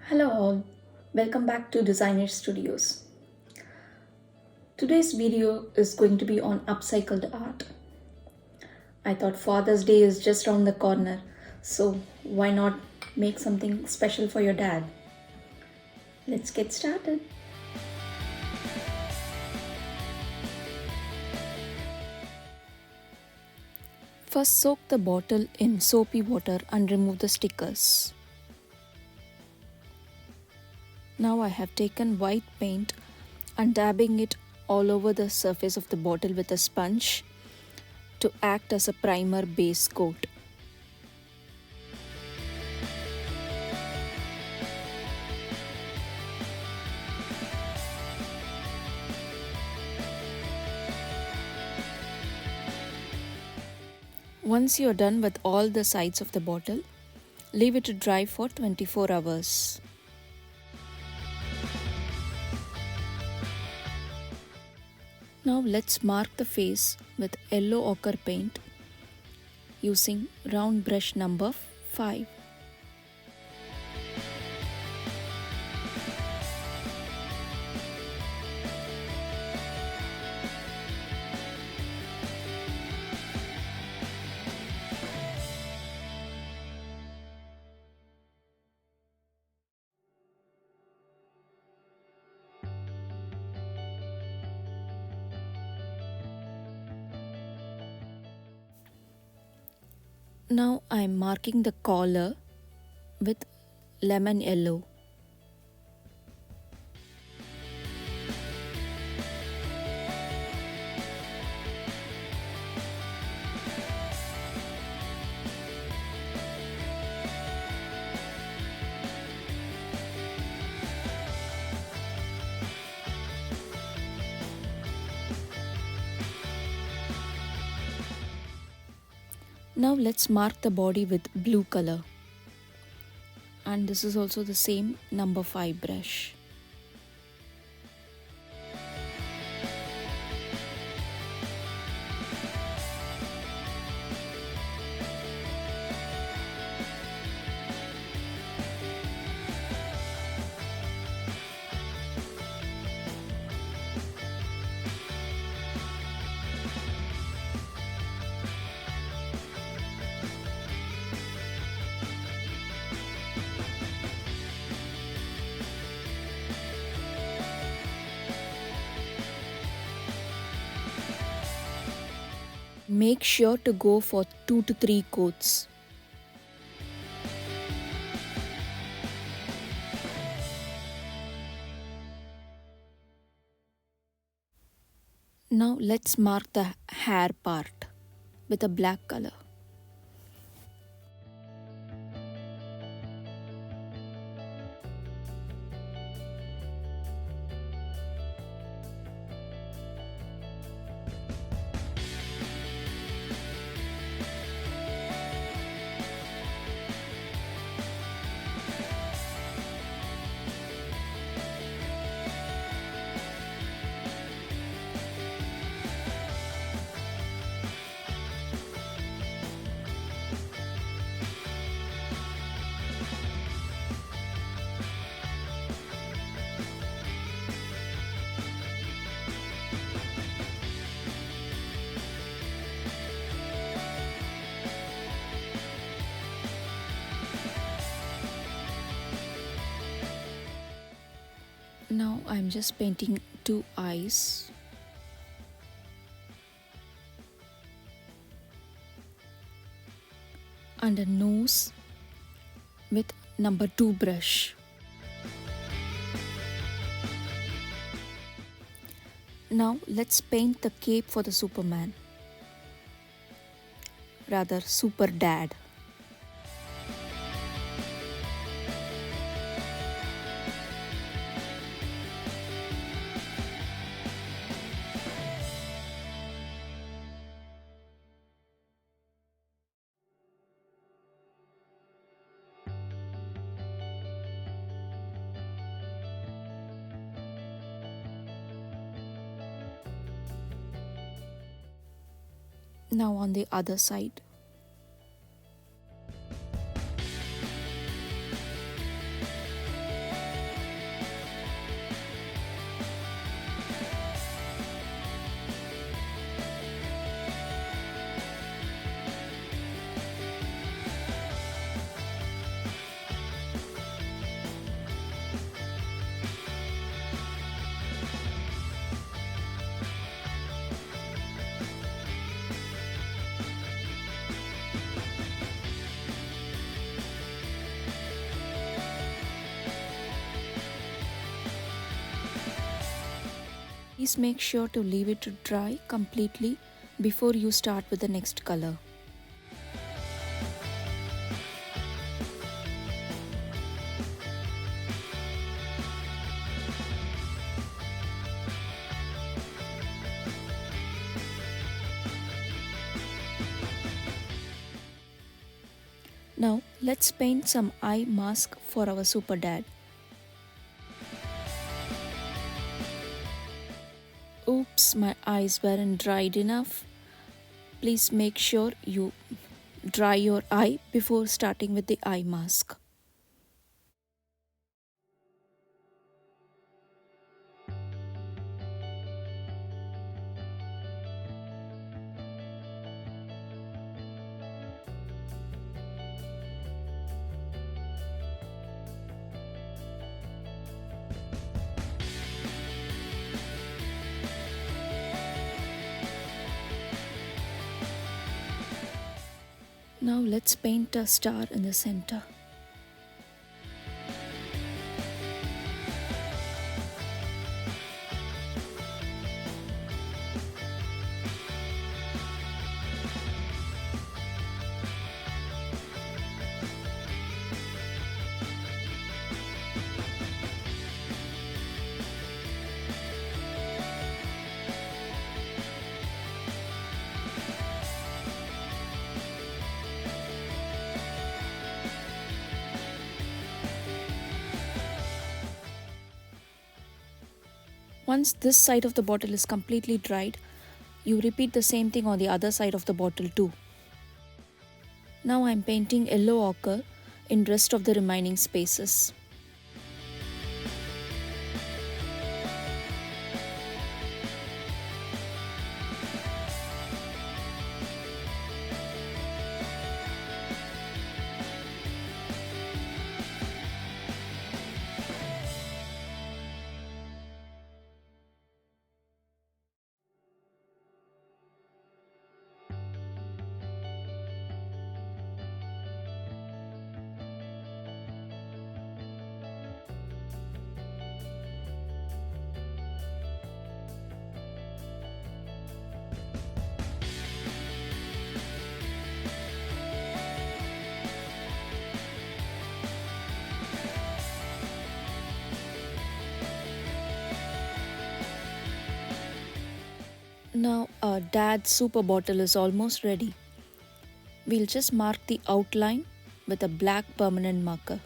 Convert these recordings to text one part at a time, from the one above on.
Hello all, welcome back to DesignISH Studios. Today's video is going to be on upcycled art. I thought Father's Day is just around the corner, so why not make something special for your dad? Let's get started. First, soak the bottle in soapy water and remove the stickers. Now I have taken white paint and dabbing it all over the surface of the bottle with a sponge to act as a primer base coat. Once you are done with all the sides of the bottle, leave it to dry for 24 hours. Now let's mark the face with yellow ochre paint using round brush number 5. Now I am marking the collar with lemon yellow. Now let's mark the body with blue color, and this is also the same number 5 brush. Make sure to go for 2 to 3 coats. Now let's mark the hair part with a black color. Now I'm just painting 2 eyes. And a nose with number 2 brush. Now let's paint the cape for the Superman. Rather, Super Dad. Now on the other side. Please make sure to leave it to dry completely before you start with the next color. Now let's paint some eye mask for our super dad. Oops, my eyes weren't dried enough. Please make sure you dry your eye before starting with the eye mask. Now let's paint a star in the center. Once this side of the bottle is completely dried, you repeat the same thing on the other side of the bottle too. Now I'm painting yellow ochre in rest of the remaining spaces. Now our dad's super bottle is almost ready. We'll just mark the outline with a black permanent marker.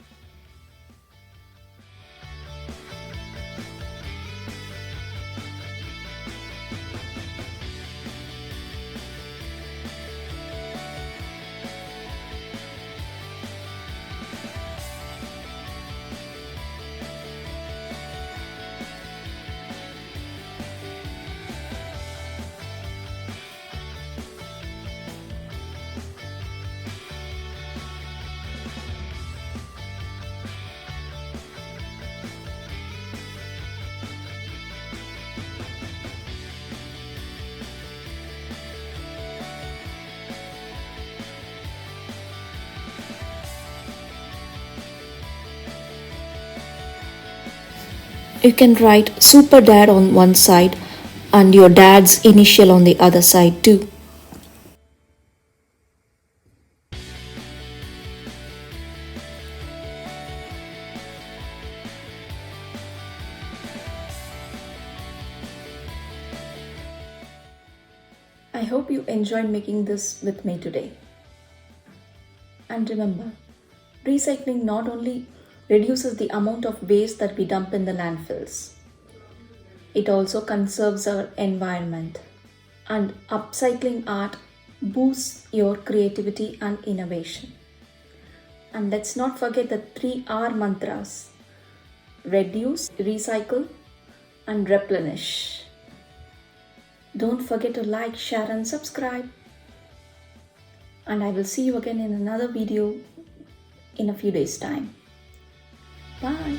You can write Super Dad on one side and your dad's initial on the other side too. I hope you enjoyed making this with me today. And remember, recycling not only reduces the amount of waste that we dump in the landfills, it also conserves our environment. And upcycling art boosts your creativity and innovation. And let's not forget the 3R mantras: reduce, recycle, and replenish. Don't forget to like, share, and subscribe. And I will see you again in another video in a few days' time. Bye.